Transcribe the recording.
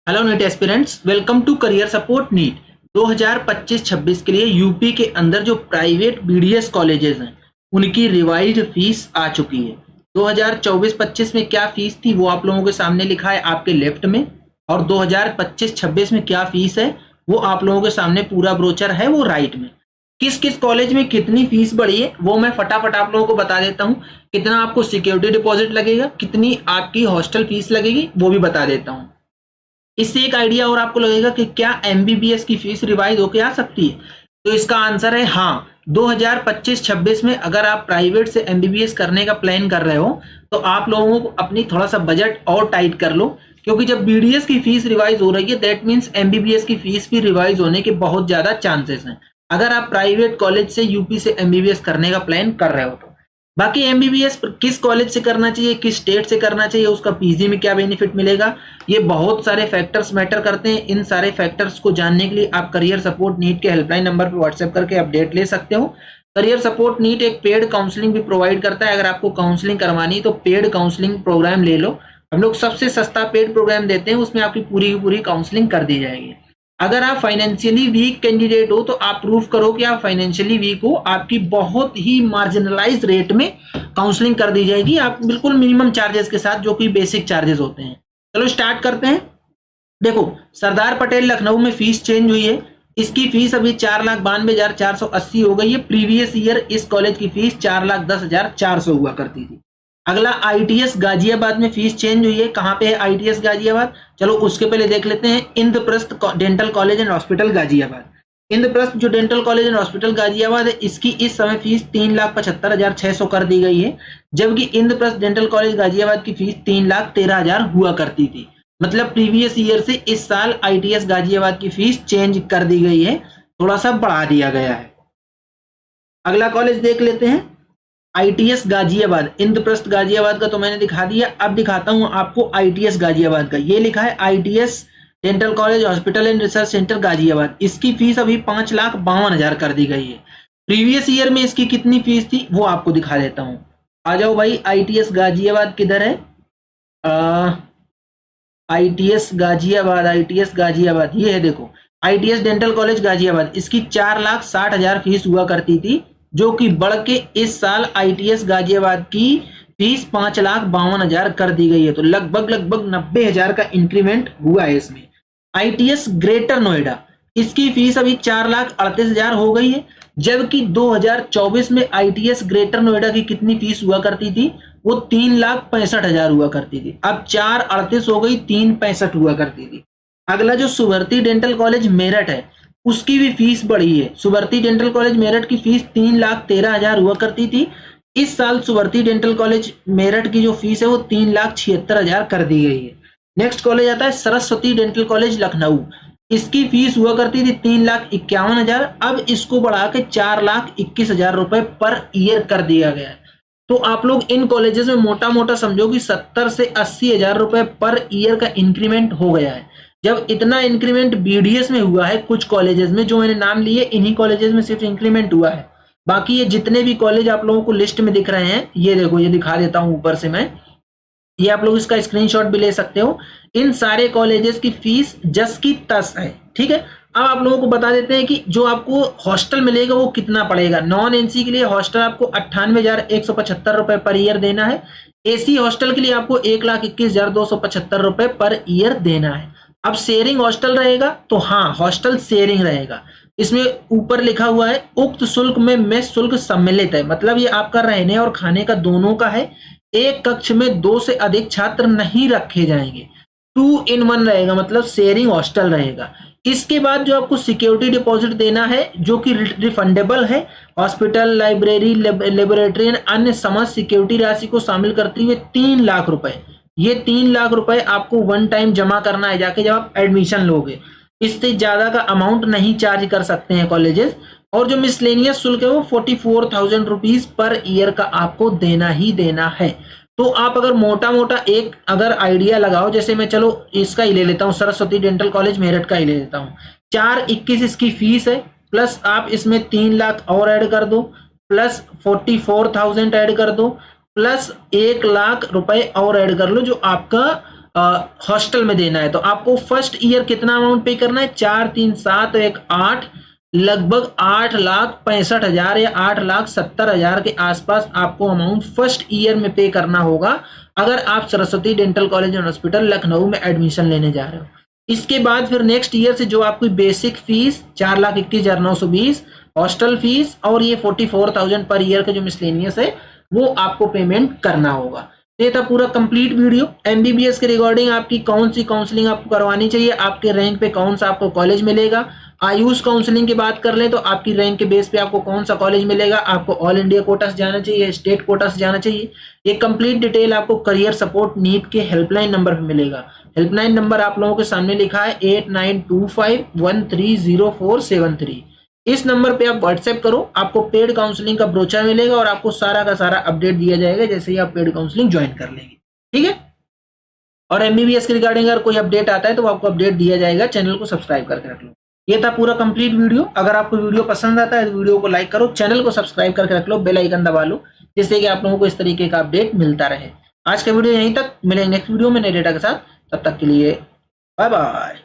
Hello NEET aspirants, welcome to career support NEET 2025-26 के लिए UP के अंदर जो प्राइवेट बीडीएस कॉलेजेस हैं उनकी रिवाइज्ड फीस आ चुकी है। 2024-25 में क्या फीस थी वो आप लोगों के सामने लिखा है आपके लेफ्ट में, और 2025-26 में क्या फीस है वो आप लोगों के सामने पूरा ब्रोचर है वो राइट में। किस किस कॉलेज में कितनी फीस बढ़ी है वो मैं फटाफट आप लोगों को बता देता हूँ। कितना आपको सिक्योरिटी डिपॉजिट लगेगा, कितनी आपकी हॉस्टल फीस लगेगी वो भी बता देता हूँ। इससे एक आइडिया और आपको लगेगा कि क्या एमबीबीएस की फीस रिवाइज होके आ सकती है। तो इसका आंसर है हाँ। 2025-26 में अगर आप प्राइवेट से एमबीबीएस करने का प्लान कर रहे हो तो आप लोगों को अपनी थोड़ा सा बजट और टाइट कर लो, क्योंकि जब बीडीएस की फीस रिवाइज हो रही है दैट मीन्स एमबीबीएस की फीस भी रिवाइज होने के बहुत ज्यादा चांसेस हैं, अगर आप प्राइवेट कॉलेज से यूपी से एमबीबीएस करने का प्लान कर रहे हो तो। बाकी एमबीबीएस किस कॉलेज से करना चाहिए, किस स्टेट से करना चाहिए, उसका पीजी में क्या बेनिफिट मिलेगा, ये बहुत सारे फैक्टर्स मैटर करते हैं। इन सारे फैक्टर्स को जानने के लिए आप करियर सपोर्ट नीट के हेल्पलाइन नंबर पर व्हाट्सएप करके अपडेट ले सकते हो। करियर सपोर्ट नीट एक पेड काउंसलिंग भी प्रोवाइड करता है। अगर आपको काउंसलिंग करवानी है तो पेड काउंसलिंग प्रोग्राम ले लो। हम लोग सबसे सस्ता पेड प्रोग्राम देते हैं, उसमें आपकी पूरी की पूरी काउंसलिंग कर दी जाएगी। अगर आप फाइनेंशियली वीक कैंडिडेट हो तो आप प्रूव करो कि आप फाइनेंशियली वीक हो, आपकी बहुत ही मार्जिनलाइज रेट में काउंसलिंग कर दी जाएगी, आप बिल्कुल मिनिमम चार्जेस के साथ, जो कि बेसिक चार्जेस होते हैं। चलो स्टार्ट करते हैं। देखो, सरदार पटेल लखनऊ में फीस चेंज हुई है। इसकी फीस अभी 4,92,480 हो गई है। प्रीवियस ईयर इस कॉलेज की फीस 4,10,400 हुआ करती थी। अगला आईटीएस गाजियाबाद में फीस चेंज हुई है। कहां पे है आईटीएस गाजियाबाद, चलो उसके पहले देख लेते हैं। Indraprastha dental college and hospital Ghaziabad. Indraprastha जो dental college and hospital Ghaziabad है, इसकी इस समय फीस 3,75,600 कर दी गई है, जबकि इंद्रप्रस्थ डेंटल कॉलेज गाजियाबाद की फीस 3,13,000 हुआ करती थी। मतलब प्रीवियस ईयर से इस साल आईटीएस गाजियाबाद की फीस चेंज कर दी गई है, थोड़ा सा बढ़ा दिया गया है। अगला कॉलेज देख लेते हैं, आईटीएस गाजियाबाद। इंद्रप्रस्थ गाजियाबाद का तो मैंने दिखा दिया, अब दिखाता हूं आपको आईटीएस गाजियाबाद का। ये लिखा है ITS dental college hospital and research centre Ghaziabad. इसकी फीस अभी 5,52,000 कर दी गई है। प्रीवियस ईयर में इसकी कितनी फीस थी वो आपको दिखा देता हूं। आ जाओ भाई, आईटीएस गाजियाबाद किधर है? आईटीएस गाजियाबाद, आईटीएस गाजियाबाद ये है, देखो आईटीएस डेंटल कॉलेज गाजियाबाद। इसकी 4,60,000 फीस हुआ करती थी, जो कि बढ़ के इस साल आईटीएस गाजियाबाद की फीस 5,52,000 कर दी गई है। तो लगभग 90,000 का इंक्रीमेंट हुआ है इसमें। आईटीएस ग्रेटर नोएडा, इसकी फीस अभी 4,38,000 हो गई है, जबकि 2024 में आईटीएस ग्रेटर नोएडा की कितनी फीस हुआ करती थी, वो 3,65,000 हुआ करती थी। अब 4,38 हो गई, 3,65 हुआ करती थी। अगला जो सुवर्ती डेंटल कॉलेज मेरठ है, उसकी भी फीस बढ़ी है। सुवर्ती डेंटल कॉलेज मेरठ की फीस 3,13,000 हुआ करती थी। इस साल सुवर्ती डेंटल कॉलेज मेरठ की जो फीस है वो 3,76,000 कर दी गई है। नेक्स्ट कॉलेज आता है सरस्वती डेंटल कॉलेज लखनऊ। इसकी फीस हुआ करती थी 3,51,000, अब इसको बढ़ा के 4,21,000 रुपए पर ईयर कर दिया गया है। तो आप लोग इन कॉलेजेस में मोटा मोटा समझो कि 70 से 80,000 रुपए पर ईयर का इंक्रीमेंट हो गया है। जब इतना इंक्रीमेंट बीडीएस में हुआ है, कुछ कॉलेजेस में जो मैंने नाम लिए, इन्हीं कॉलेजेस में सिर्फ इंक्रीमेंट हुआ है। बाकी ये जितने भी कॉलेज आप लोगों को लिस्ट में दिख रहे हैं, ये देखो, ये दिखा देता हूं ऊपर से मैं, ये आप लोग इसका स्क्रीनशॉट भी ले सकते हो। इन सारे कॉलेजेस की फीस जस की तस है, ठीक है। अब आप लोगों को बता देते हैं कि जो आपको हॉस्टल मिलेगा वो कितना पड़ेगा। नॉन एनसी के लिए हॉस्टल आपको 98,175 रुपए पर ईयर देना है। एसी हॉस्टल के लिए आपको 1,21,275 रुपए पर ईयर देना है। अब शेयरिंग हॉस्टल रहेगा तो हाँ, हॉस्टल शेयरिंग रहेगा। इसमें ऊपर लिखा हुआ है उक्त शुल्क में मेस शुल्क सम्मिलित है, मतलब ये आपका रहने और खाने का दोनों का है। एक कक्ष में 2 से अधिक छात्र नहीं रखे जाएंगे। 2 in 1 रहेगा, मतलब शेयरिंग हॉस्टल रहेगा। इसके बाद जो आपको सिक्योरिटी डिपॉजिट देना है, जो कि रिफंडेबल है, हॉस्पिटल, लाइब्रेरी, लेबोरेटरी एंड अन्य समस्त सिक्योरिटी राशि को शामिल करते हुए 3,00,000 रुपए। ये 3,00,000 रुपए आपको वन टाइम जमा करना है जाके जब आप एडमिशन लोगे। इससे ज्यादा का अमाउंट नहीं चार्ज कर सकते हैं कॉलेजेस। और जो मिसलेनियस शुल्क है वो 44,000 रुपीज पर ईयर का आपको देना ही देना है। तो आप अगर मोटा मोटा एक अगर आइडिया लगाओ, जैसे मैं चलो इसका ही ले लेता हूँ, सरस्वती डेंटल कॉलेज मेरठ का ही ले लेता हूँ। 4,21 इसकी फीस है, प्लस आप इसमें 3,00,000 और ऐड कर दो, प्लस 44,000 ऐड कर दो, प्लस 1,00,000 रुपए और ऐड कर लो, जो आपका हॉस्टल में देना है तो आपको फर्स्ट ईयर कितना अमाउंट पे करना है, 4 3 7 1 8, लगभग 8,65,000 या 8,70,000 के आसपास आपको अमाउंट फर्स्ट ईयर में पे करना होगा अगर आप Saraswati dental college and hospital Lucknow में एडमिशन लेने जा रहे हो। इसके बाद फिर नेक्स्ट ईयर से जो आपकी बेसिक फीस 4,21,920, हॉस्टल फीस और ये 44,000 पर ईयर का जो मिसलेनियस है वो आपको पेमेंट करना होगा। ये था पूरा कंप्लीट वीडियो। एमबीबीएस के रिगार्डिंग आपकी कौन सी काउंसलिंग आपको करवानी चाहिए, आपके रैंक पे कौन सा आपको कॉलेज मिलेगा। आयुष काउंसलिंग की बात कर लें तो आपकी रैंक के बेस पे आपको कौन सा कॉलेज मिलेगा, आपको ऑल इंडिया कोटा से जाना चाहिए, स्टेट कोटा से जाना चाहिए, ये कंप्लीट डिटेल आपको करियर सपोर्ट नीट के हेल्पलाइन नंबर पे मिलेगा। हेल्पलाइन नंबर आप लोगों के सामने लिखा है 8925130473। इस नंबर पे आप व्हाट्सएप करो, आपको पेड काउंसलिंग का ब्रोचर मिलेगा और आपको सारा का सारा अपडेट दिया जाएगा जैसे ही आप पेड काउंसलिंग ज्वाइन कर लेंगे। ठीक है, और एमबीबीएस के रिगार्डिंग अगर कोई अपडेट आता है तो आपको अपडेट दिया जाएगा। चैनल को सब्सक्राइब करके रख लो। ये था पूरा कंप्लीट वीडियो। अगर आपको वीडियो पसंद आता है तो वीडियो को लाइक करो, चैनल को सब्सक्राइब करके रख लो, बेल आइकन दबा लो जिससे कि आप लोगों को इस तरीके का अपडेट मिलता रहे। आज का वीडियो यहीं तक, मिलेंगे नेक्स्ट वीडियो में नए डेटा के साथ। तब तक के लिए बाय बाय।